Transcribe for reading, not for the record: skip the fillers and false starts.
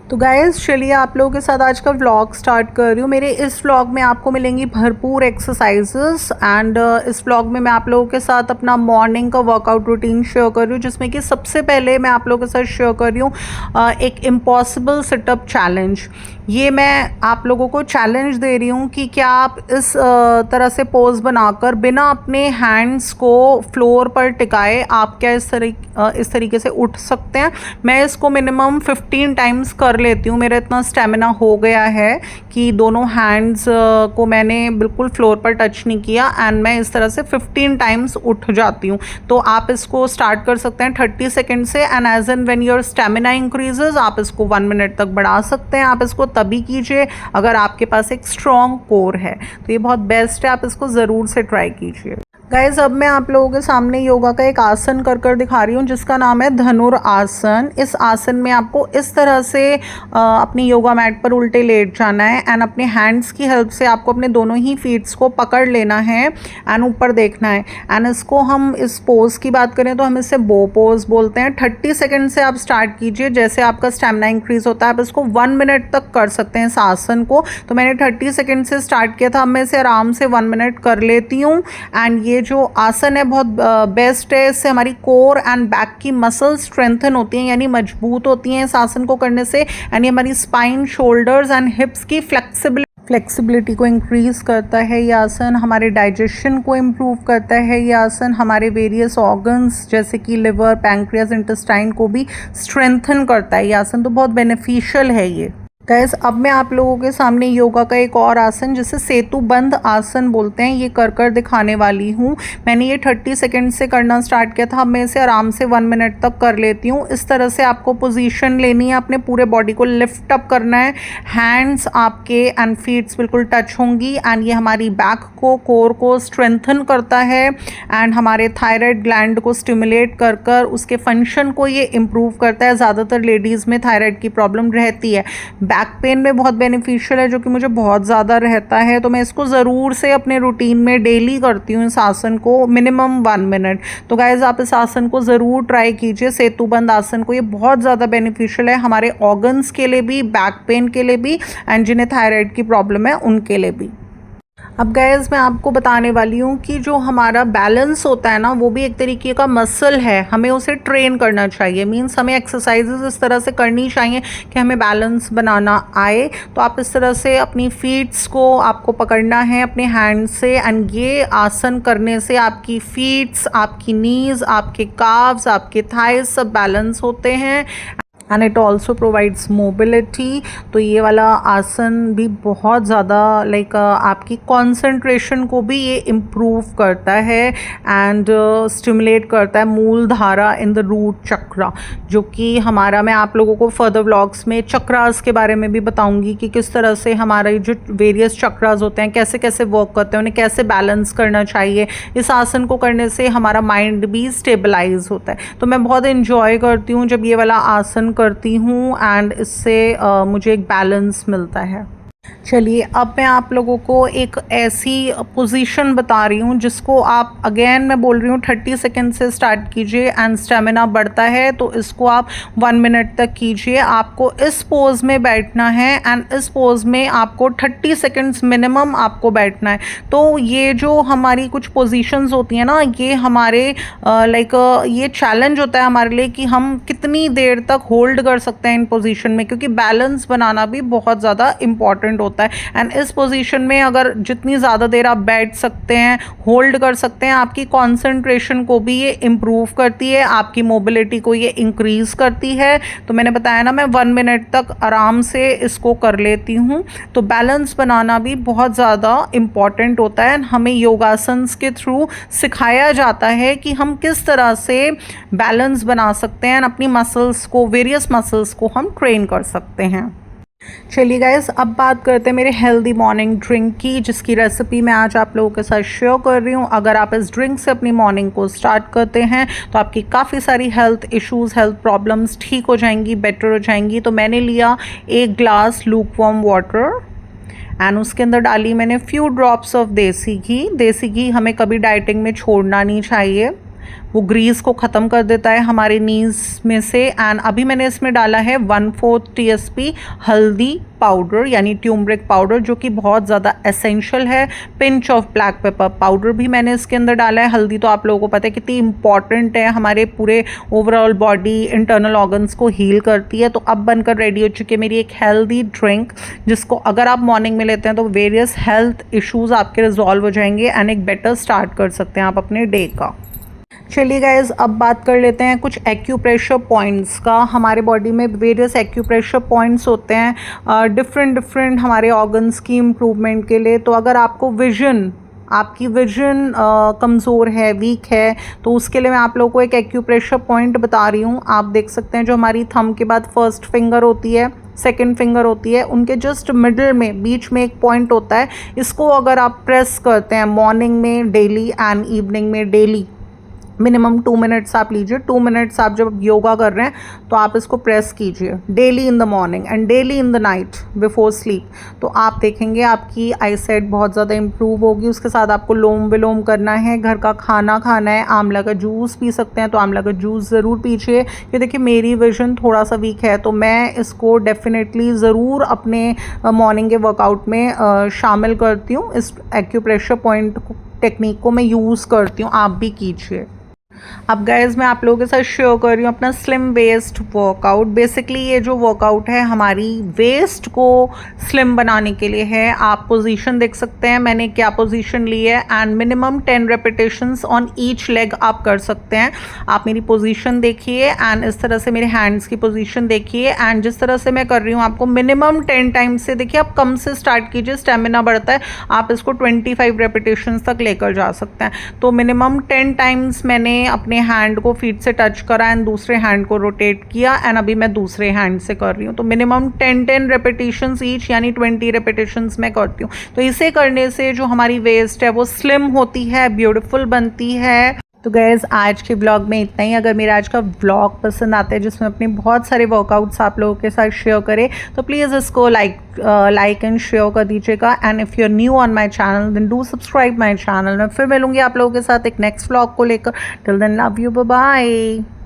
तो गाइस चलिए आप लोगों के साथ आज का व्लॉग स्टार्ट कर रही हूँ। मेरे इस व्लॉग में आपको मिलेंगी भरपूर एक्सरसाइजेस एंड इस व्लॉग में मैं आप लोगों के साथ अपना मॉर्निंग का वर्कआउट रूटीन शेयर कर रही हूँ, जिसमें कि सबसे पहले मैं आप लोगों के साथ शेयर कर रही हूँ एक इम्पॉसिबल सिटअप चैलेंज। ये मैं आप लोगों को चैलेंज दे रही हूँ कि क्या आप इस तरह से पोज बनाकर बिना अपने हैंड्स को फ्लोर पर टिकाए आप क्या इस तरीके से उठ सकते हैं। मैं इसको मिनिमम 15 टाइम्स कर लेती हूँ। मेरा इतना स्टेमिना हो गया है कि दोनों हैंड्स को मैंने बिल्कुल फ्लोर पर टच नहीं किया एंड मैं इस तरह से 15 टाइम्स उठ जाती हूँ। तो आप इसको स्टार्ट कर सकते हैं 30 सेकेंड से and as and when your stamina increases आप इसको 1 मिनट तक बढ़ा सकते हैं। आप इसको तभी कीजिए अगर आपके पास एक स्ट्रॉन्ग कोर है, तो ये बहुत बेस्ट है, आप इसको ज़रूर से ट्राई कीजिए। गाइज अब मैं आप लोगों के सामने योगा का एक आसन कर दिखा रही हूँ जिसका नाम है धनुरासन। इस आसन में आपको इस तरह से अपनी योगा मैट पर उल्टे लेट जाना है एंड अपने हैंड्स की हेल्प से आपको अपने दोनों ही फीट्स को पकड़ लेना है एंड ऊपर देखना है। एंड इसको हम इस पोज की बात करें तो हम इसे बो पोज बोलते हैं। 30 सेकेंड से आप स्टार्ट कीजिए, जैसे आपका स्टेमिना इंक्रीज होता है आप इसको 1 मिनट तक कर सकते हैं इस आसन को। तो मैंने 30 सेकेंड से स्टार्ट किया था, अब मैं इसे आराम से 1 मिनट कर लेती हूँ। एंड ये जो आसन है बहुत बेस्ट है, इससे हमारी कोर एंड बैक की मसल्स स्ट्रेंथन होती हैं, यानी मजबूत होती हैं इस आसन को करने से। यानी हमारी स्पाइन, शोल्डर्स एंड हिप्स की फ्लेक्सिबिलिटी को इंक्रीज करता है ये आसन। हमारे डाइजेशन को इम्प्रूव करता है ये आसन। हमारे वेरियस ऑर्गन्स जैसे कि लिवर, पैंक्रियाज, इंटेस्टाइन को भी स्ट्रेंथन करता है ये आसन। तो बहुत बेनिफिशियल है ये। गाइस अब मैं आप लोगों के सामने योगा का एक और आसन जिसे सेतु बंद आसन बोलते हैं ये कर दिखाने वाली हूँ। मैंने ये 30 सेकेंड से करना स्टार्ट किया था, अब मैं इसे आराम से 1 मिनट तक कर लेती हूँ। इस तरह से आपको पोजीशन लेनी है, अपने पूरे बॉडी को लिफ्ट अप करना है। हैंड्स आपके एंड फीट्स बिल्कुल टच होंगी एंड ये हमारी बैक को, कोर को स्ट्रेंथन करता है एंड हमारे थायराइड ग्लैंड को स्टिमुलेट कर उसके फंक्शन को ये इम्प्रूव करता है। ज़्यादातर लेडीज़ में थायराइड की प्रॉब्लम रहती है। बैक पेन में बहुत बेनिफिशियल है, जो कि मुझे बहुत ज़्यादा रहता है, तो मैं इसको ज़रूर से अपने रूटीन में डेली करती हूँ इस आसन को मिनिमम 1 मिनट। तो गाइज आप इस आसन को ज़रूर ट्राई कीजिए, सेतुबंद आसन को। ये बहुत ज़्यादा बेनिफिशियल है हमारे ऑर्गन्स के लिए भी, बैक पेन के लिए भी एंड जिन्हें थायराइड की प्रॉब्लम है उनके लिए भी। अब गाइस मैं आपको बताने वाली हूँ कि जो हमारा बैलेंस होता है ना, वो भी एक तरीके का मसल है, हमें उसे ट्रेन करना चाहिए। मीन्स हमें एक्सरसाइजेज इस तरह से करनी चाहिए कि हमें बैलेंस बनाना आए। तो आप इस तरह से अपनी फीट्स को आपको पकड़ना है अपने हैंड से एंड ये आसन करने से आपकी फीट्स, आपकी नीज, आपके काव्स, आपके थाइस सब बैलेंस होते हैं and it also provides mobility. तो ये वाला आसन भी बहुत ज़्यादा आपकी कॉन्सेंट्रेशन को भी ये इम्प्रूव करता है एंड स्टिमुलेट करता है मूल धारा इन द रूट चक्रा, जो कि हमारा, मैं आप लोगों को फर्दर व्लॉग्स में चक्रास के बारे में भी बताऊंगी कि किस तरह से हमारे जो वेरियस चक्रास होते हैं कैसे कैसे वर्क करते हैं, उन्हें कैसे बैलेंस करना चाहिए। इस आसन को करने से हमारा माइंड भी स्टेबलाइज होता है। तो मैं बहुत इन्जॉय करती हूँ जब ये वाला आसन करती हूँ एंड इससे मुझे एक बैलेंस मिलता है। चलिए अब मैं आप लोगों को एक ऐसी पोजीशन बता रही हूँ जिसको आप, अगेन मैं बोल रही हूँ, 30 सेकेंड से स्टार्ट कीजिए एंड स्टेमिना बढ़ता है तो इसको आप 1 मिनट तक कीजिए। आपको इस पोज में बैठना है एंड इस पोज में आपको 30 सेकेंड्स मिनिमम आपको बैठना है। तो ये जो हमारी कुछ पोजीशंस होती हैं ना, ये हमारे ये चैलेंज होता है हमारे लिए कि हम कितनी देर तक होल्ड कर सकते हैं इन पोजीशन में, क्योंकि बैलेंस बनाना भी बहुत ज़्यादा इंपॉर्टेंट होता है। एंड इस पोजीशन में अगर जितनी ज़्यादा देर आप बैठ सकते हैं, होल्ड कर सकते हैं, आपकी कंसंट्रेशन को भी ये इम्प्रूव करती है, आपकी मोबिलिटी को ये इंक्रीज करती है। तो मैंने बताया ना, मैं 1 मिनट तक आराम से इसको कर लेती हूँ। तो बैलेंस बनाना भी बहुत ज़्यादा इम्पॉर्टेंट होता है। हमें योगासन्स के थ्रू सिखाया जाता है कि हम किस तरह से बैलेंस बना सकते हैं, अपनी मसल्स को, वेरियस मसल्स को हम ट्रेन कर सकते हैं। चलिए गाइस अब बात करते हैं मेरे हेल्दी मॉर्निंग ड्रिंक की, जिसकी रेसिपी मैं आज आप लोगों के साथ शेयर कर रही हूँ। अगर आप इस ड्रिंक से अपनी मॉर्निंग को स्टार्ट करते हैं तो आपकी काफ़ी सारी हेल्थ इश्यूज़, हेल्थ प्रॉब्लम्स ठीक हो जाएंगी, बेटर हो जाएंगी। तो मैंने लिया 1 glass look warm water and उसके अंदर डाली मैंने फ्यू ड्रॉप्स ऑफ देसी घी। देसी घी हमें कभी डाइटिंग में छोड़ना नहीं चाहिए। वो ग्रीस को ख़त्म कर देता है हमारे नीज़ में से। एंड अभी मैंने इसमें डाला है 1/4 TSP हल्दी पाउडर यानी ट्यूमरिक पाउडर, जो कि बहुत ज़्यादा एसेंशियल है। Pinch of black pepper powder भी मैंने इसके अंदर डाला है। हल्दी तो आप लोगों को पता है कितनी इंपॉर्टेंट है, हमारे पूरे ओवरऑल बॉडी इंटरनल ऑर्गन्स को हील करती है। तो अब बनकर रेडी हो चुकी है मेरी एक हेल्दी ड्रिंक, जिसको अगर आप मॉर्निंग में लेते हैं तो वेरियस हेल्थ इश्यूज़ आपके रिजॉल्व हो जाएंगे एंड एक बेटर स्टार्ट कर सकते हैं आप अपने डे का। चलिए गाइज, अब बात कर लेते हैं कुछ एक्यूप्रेशर पॉइंट्स का। हमारे बॉडी में वेरियस एक्यूप्रेशर पॉइंट्स होते हैं डिफरेंट हमारे ऑर्गन्स की इम्प्रूवमेंट के लिए। तो अगर आपकी विजन कमज़ोर है, वीक है, तो उसके लिए मैं आप लोगों को एक एक्यूप्रेशर पॉइंट बता रही हूँ। आप देख सकते हैं जो हमारी थंब के बाद फर्स्ट फिंगर होती है, सेकंड फिंगर होती है, उनके जस्ट मिडल में बीच में एक पॉइंट होता है। इसको अगर आप प्रेस करते हैं मॉर्निंग में डेली एंड इवनिंग में डेली, मिनिमम 2 मिनट्स आप लीजिए। 2 मिनट्स आप जब योगा कर रहे हैं तो आप इसको प्रेस कीजिए daily in the morning and daily in the night before sleep. तो आप देखेंगे आपकी आईसाइट बहुत ज़्यादा इंप्रूव होगी। उसके साथ आपको लोम विलोम करना है, घर का खाना खाना है, आंवला का जूस पी सकते हैं तो आंवला का जूस ज़रूर पीजिए। ये देखिए मेरी विजन थोड़ा सा वीक है तो मैं इसको डेफिनेटली ज़रूर अपने मॉर्निंग के वर्कआउट में शामिल करती हूँ। इस एक्यूप्रेशर पॉइंट टेक्निक को मैं यूज़ करती हूँ, आप भी कीजिए। अब गाइज मैं आप लोगों के साथ शेयर कर रही हूँ अपना स्लिम वेस्ट वर्कआउट। बेसिकली ये जो वर्कआउट है हमारी वेस्ट को स्लिम बनाने के लिए है। आप पोजीशन देख सकते हैं मैंने क्या पोजीशन ली है and minimum 10 repetitions on each leg आप कर सकते हैं। आप मेरी पोजीशन देखिए एंड इस तरह से मेरे हैंड्स की पोजीशन देखिए एंड जिस तरह से मैं कर रही हूँ आपको मिनिमम 10 टाइम्स से, देखिए आप कम से स्टार्ट कीजिए, स्टेमिना बढ़ता है, आप इसको 25 रेपिटेशंस तक लेकर जा सकते हैं। तो मिनिमम 10 टाइम्स मैंने अपने हैंड को फीट से टच करा एंड दूसरे हैंड को रोटेट किया एंड अभी मैं दूसरे हैंड से कर रही हूँ। तो मिनिमम 10 रेपिटेशंस ईच यानी 20 रेपिटेशंस मैं करती हूँ। तो इसे करने से जो हमारी वेस्ट है वो स्लिम होती है, ब्यूटीफुल बनती है। तो गैज़ आज के ब्लॉग में इतना ही। अगर मेरा आज का ब्लॉग पसंद आता है जिसमें अपने बहुत सारे वर्कआउट्स आप लोगों के साथ शेयर करें तो प्लीज़ इसको लाइक एंड शेयर कर दीजिएगा। And if you are new on my channel then do subscribe my channel. मैं फिर मिलूंगी आप लोगों के साथ एक नेक्स्ट ब्लॉग को लेकर। Till then love you, bye bye.